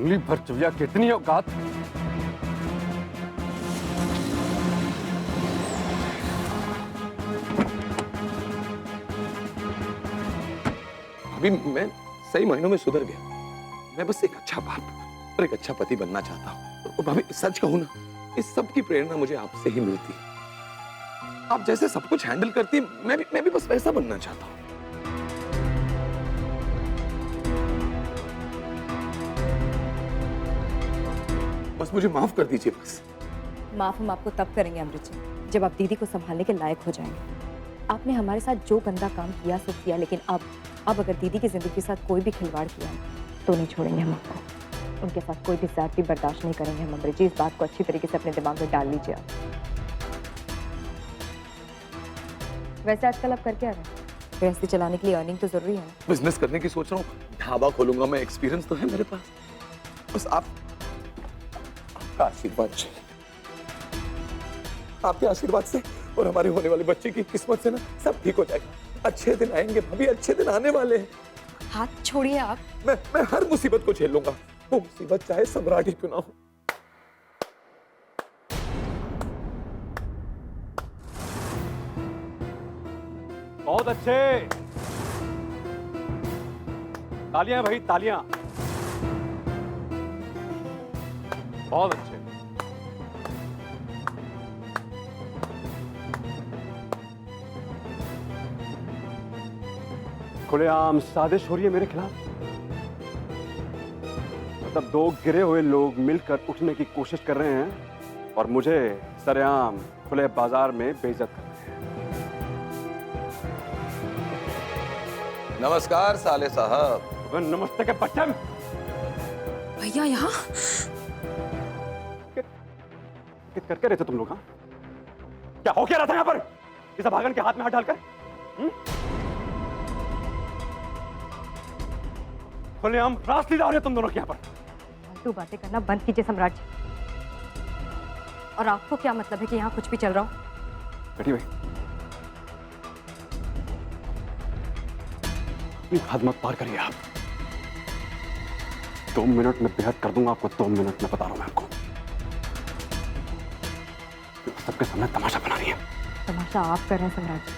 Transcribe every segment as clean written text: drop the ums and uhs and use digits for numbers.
उंगली भर चुविया कितनी औकात। अभी मैं सही मायनों में सुधर गया। मैं बस एक अच्छा बाप और एक अच्छा पति बनना चाहता हूँ। और भाभी सच कहूं ना, इस सब की प्रेरणा मुझे आपसे ही मिलती है। आप जैसे सब कुछ हैंडल करती, मैं भी बस वैसा बनना चाहता हूँ। बस मुझे माफ कर दीजिए बस। माफ हम आपको तब करेंगे अमृत जी, जब आप दीदी को संभालने के लायक हो जाएंगे। आपने हमारे साथ जो गंदा काम किया सो किया, लेकिन अब अगर दीदी की जिंदगी के साथ कोई भी खिलवाड़ किया तो नहीं छोड़ेंगे हम आपको। उनके साथ कोई भी ज्यादती बर्दाश्त नहीं करेंगे हम अमृत जी। इस बात को अच्छी तरीके से अपने दिमाग में डाल लीजिए आप। वैसे आजकल आप कर क्या रहे हैं? गृहस्थी चलाने के लिए अर्निंग तो जरूरी है ना। बिजनेस करने की सोच रहा हूँ, ढाबा खोलूंगा मैं, एक्सपीरियंस तो है मेरे पास। बस आपका आशीर्वाद चाहिए। आपके आशीर्वाद से और हमारे होने वाले बच्चे की किस्मत से ना सब ठीक हो जाएगा। अच्छे दिन आएंगे भाभी, अच्छे दिन आने वाले हैं। हाथ छोड़िए आप। मैं हर मुसीबत को झेल लूंगा, वो मुसीबत चाहे सम्राट ही क्यों ना हो। बहुत अच्छे, तालियां भाई तालियां। बहुत अच्छे। खुलेआम साजिश हो रही है मेरे खिलाफ। मतलब दो गिरे हुए लोग मिलकर उठने की कोशिश कर रहे हैं और मुझे सरेआम खुले बाजार में बेइज्जत कर रहे हैं। नमस्कार साले साहब। नमस्ते के बच्चे। भैया यहाँ करके रहते तुम लोग? हाँ, क्या हो क्या रहा था यहाँ पर इस भागन के हाथ में हाथ डालकर? खुलेआम रासलीला हो रही है तुम दोनों के यहाँ पर। फालतू बातें करना बंद कीजिए सम्राट जी। और आपको क्या मतलब है कि यहाँ कुछ भी चल रहा हो? बैठी भाई, अपनी हद मत पार करिए आप। 2 मिनट में बेहद कर दूंगा आपको। 2 मिनट में बता रहा हूं मैं आपको। सबके सामने तमाशा बना रही है। तमाशा आप कर रहे हैं सम्राट जी।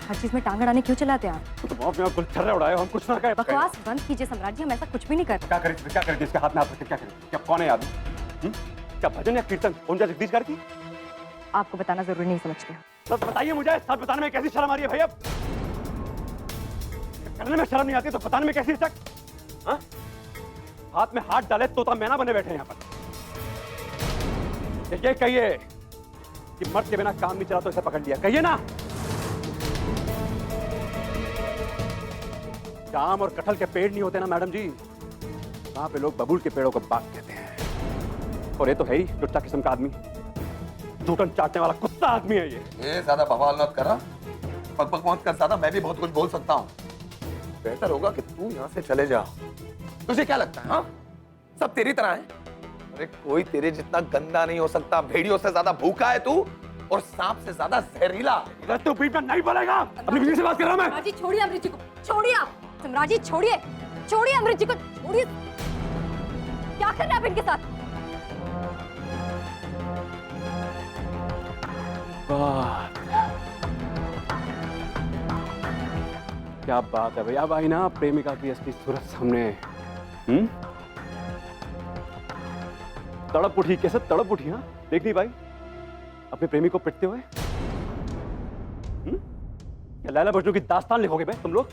हर चीज में टांग अड़ाने क्यों चलाते हैं आप? तो आपने आप छर्रे उड़ाए, हम कुछ ना कहे। बकवास बंद कीजिए सम्राट जी, हम ऐसा कुछ भी नहीं करते। क्या करें? क्या करें? इसके हाथ में हाथ रख के क्या करें? क्या कौन है आदमी? क्या भजन या कीर्तन कौन जा जगदीश कर की? आपको बताना जरूरी नहीं समझते। सच बताइए मुझे, सच बताने में कैसी शर्म आ रही है भैया? करने में शर्म नहीं आती तो बताने में कैसी शक? हाँ? हाथ में हाथ डाले तोता मैना बने बैठे यहाँ पर। ये कहिए कि मर्द के बिना काम नहीं चला तो इसे पकड़ लिया, कहिए ना। जाम और कटहल के पेड़ नहीं होते ना मैडम जी, वहां पे लोग बबूल के पेड़ों को बाग कहते हैं। और ये तो है ही लुच्चा किस्म का आदमी, टूटन चाटने वाला कुत्ता आदमी है ये। ज्यादा बवाल मत कर रहा, पक मत कर ज्यादा। मैं भी बहुत कुछ बोल सकता हूँ। बेहतर होगा कि तू यहाँ से चले जा। तुझे क्या लगता है? हाँ, सब तेरी तरह है? अरे कोई तेरे जितना गंदा नहीं हो सकता। भेड़ियों से ज्यादा भूखा है तू और सांप से ज्यादा जहरीला। तू बीच में नहीं बोलेगा। अपनी बीवी से बात कर रहा हूं मैं। सम्राट जी छोड़िए अमृत जी को, छोड़िए आप। सम्राट जी छोड़िए, छोड़िए अमृत जी को, छोड़िए। क्या कर रहे हैं आप इनके साथ? क्या बात है भैया, अब आई ना प्रेमिका की असली सूरत सामने। तड़प उठी, कैसे तड़प उठी? हाँ देख ली भाई अपने प्रेमी को पिटते हुए। क्या लैला मजनू की दास्तान लिखोगे बे तुम लोग?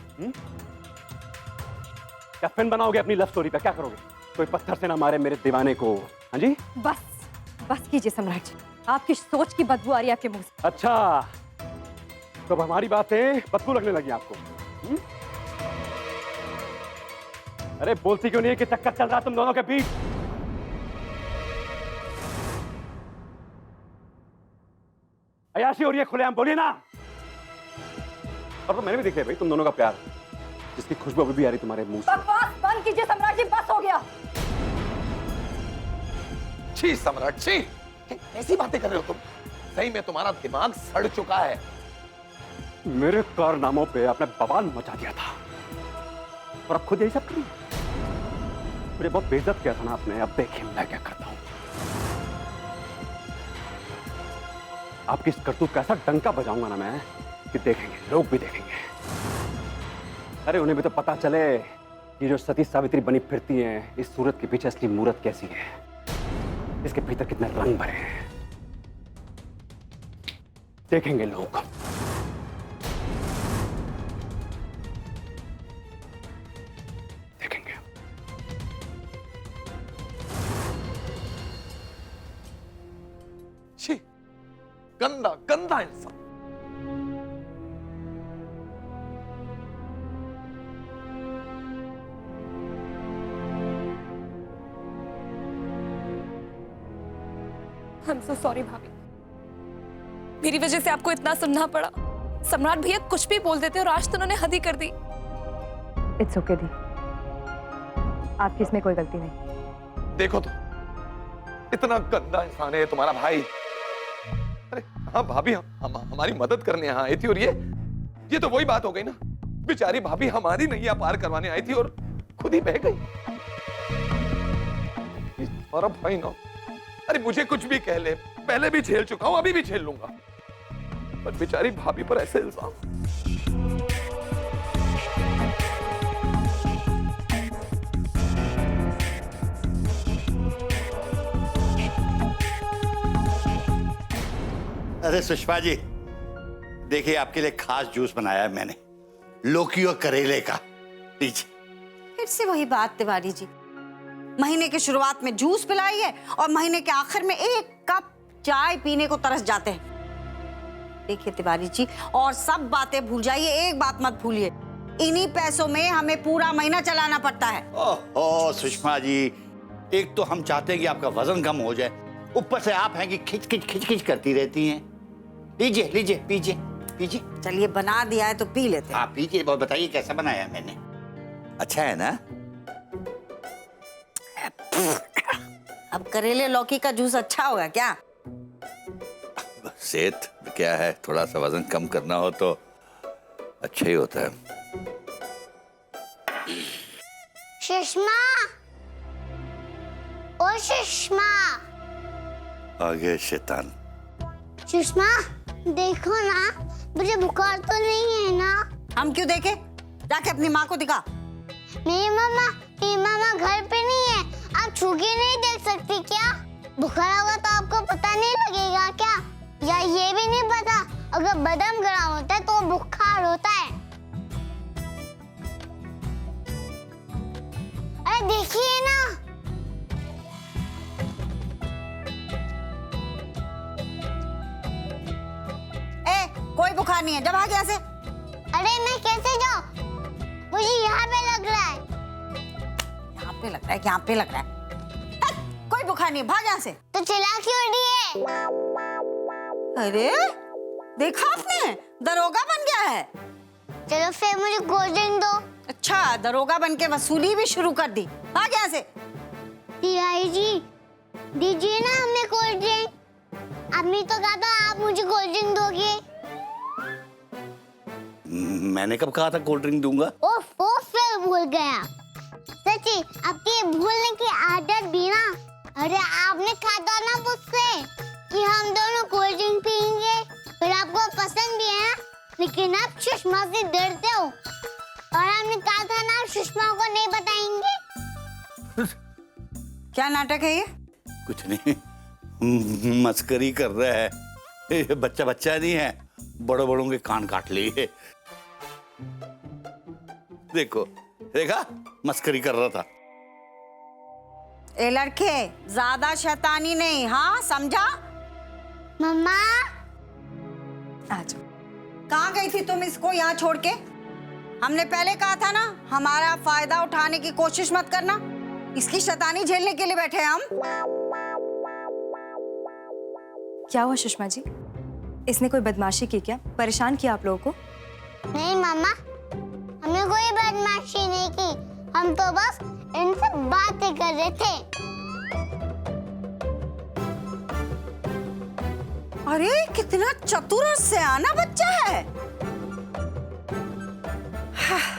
क्या फिल्म बनाओगे अपनी लव स्टोरी पे? क्या करोगे? कोई पत्थर से ना मारे मेरे दीवाने को। हाँ जी, बस कीजिए सम्राट जी, आपकी सोच की बदबू आ रही है आपके मुंह से। अच्छा तो अब हमारी बातें बदबू लगने लगी आपको? अरे बोलती क्यों नहीं है कि चक्कर चल रहा है तुम दोनों के बीच? अयाशी हो रही है खुलेआम, बोलिए ना। और तो मैंने भी देखा है भाई तुम दोनों का प्यार, जिसकी खुशबू अभी भी आ रही तुम्हारे मुंह से। बकवास बंद कीजिए सम्राट जी, बस हो गया। छी सम्राट छी, कैसी बातें कर रहे हो तुम? सही में तुम्हारा दिमाग सड़ चुका है। मेरे कारनामों पे आपने बवाल मचा दिया था और अब खुद यही सब करिए। मुझे बहुत बेइज्जत किया था ना आपने, अब देखिए मैं क्या करता हूं। आपकी इस करतूत का ऐसा डंका बजाऊंगा ना मैं कि देखेंगे, लोग भी देखेंगे। अरे उन्हें भी तो पता चले कि जो सती सावित्री बनी फिरती हैं, इस सूरत के पीछे असली मूरत कैसी है, इसके भीतर कितने रंग भरे हैं, देखेंगे लोग। देखेंगे। छी, गंदा गंदा इंसान। आई एम सो सॉरी भाभी, मेरी वजह से आपको इतना सुनना पड़ा। सम्राट भैया कुछ भी बोल देते और आज तो उन्होंने हद ही कर दी। इट्स ओके दी, आपकी इसमें कोई गलती नहीं। देखो तो, इतना गंदा इंसान है तुम्हारा भाई। अरे हाँ भाभी, हमारी मदद करने यहाँ आई थी और ये तो वही बात हो गई ना। बेचारी भाभी हमारी नैया पार करवाने आई थी और खुद ही बह गई। और भाई ना, अरे मुझे कुछ भी कह ले, पहले भी झेल चुका हूं, अभी भी झेल लूंगा, पर बेचारी भाभी पर ऐसे इल्जाम। अरे सुषमा जी, देखिए आपके लिए खास जूस बनाया है मैंने, लौकी और करेले का। लीजिए। फिर से वही बात तिवारी जी, महीने की शुरुआत में जूस पिलाइए और महीने के आखिर में एक कप चाय पीने को तरस जाते हैं। देखिए तिवारी जी, और सब बातें भूल जाइए, एक बात मत भूलिए, इन्हीं पैसों में हमें पूरा महीना चलाना पड़ता है। ओह सुषमा जी, एक तो हम चाहते हैं कि आपका वजन कम हो जाए, ऊपर से आप हैं कि खिच खिच खिच खिच करती रहती हैं। लीजिए लीजिए, पीजिए पीजिए। चलिए बना दिया है तो पी लेते हैं। आप पीजिए, बताइए कैसा बनाया है मैंने, अच्छा है ना? अब करेले लौकी का जूस अच्छा होगा क्या? सेहत क्या है, थोड़ा सा वजन कम करना हो तो अच्छा ही होता है। सुषमा, ओ सुषमा। आगे शैतान। सुषमा देखो ना, मुझे बुखार तो नहीं है ना? हम क्यों देखे, जाके अपनी माँ को दिखा। मेरी मामा घर पे नहीं है, आप छू के नहीं देख सकती क्या? बुखार होगा तो आपको पता नहीं लगेगा क्या? या ये भी नहीं पता अगर बदन गर्म होता है तो बुखार होता है? अरे देखिए ना। ए, कोई बुखार नहीं है, जब आ गया से। अरे मैं कैसे जाऊं? मुझे यहाँ पे लग रहा है। यहाँ पे लग रहा है, यहाँ पे लग रहा है। कोई बुखार नहीं, भाग यहाँ से। तो चिल्ला क्यों रही है? अरे देखा आपने, दरोगा बन गया है। चलो फिर मुझे कोल्ड ड्रिंक दो। अच्छा, दरोगा बन के वसूली भी शुरू कर दी। भाग यहाँ से। तिवारी जी, दीजिए ना हमें कोल्ड ड्रिंक। आपने तो कहा था आप मुझे कोल्ड ड्रिंक दोगे। मैंने कब कहा था कोल्ड ड्रिंक दूंगा? ओफ फिर भूल गया। सच्ची, आपकी भूलने की आदत भी ना। अरे आपने कहा था ना मुझसे कि हम दोनों कोल्ड ड्रिंक पियेंगे, फिर आपको पसंद भी है, लेकिन आप सुषमा से डरते हो, और हमने कहा था ना आप सुषमा को नहीं बताएंगे। क्या नाटक है ये? कुछ नहीं, मस्करी कर रहा है। ये बच्चा नहीं है, बड़ों बड़ों के कान काट लिए। देखो देखा, मस्करी कर रहा था। ए लड़के, ज्यादा शैतानी नहीं, हाँ समझा? मम्मा, आ जाओ। कहाँ गई थी तुम इसको यहाँ छोड़ के? हमने पहले कहा था ना, हमारा फायदा उठाने की कोशिश मत करना। इसकी शैतानी झेलने के लिए बैठे हैं हम। क्या हुआ सुषमा जी, इसने कोई बदमाशी की क्या, परेशान किया आप लोगों को? नहीं मम्मा, हमने कोई बदमाशी नहीं की, हम तो बस इनसे बातें कर रहे थे। अरे कितना चतुर और सयाना बच्चा है। हाँ।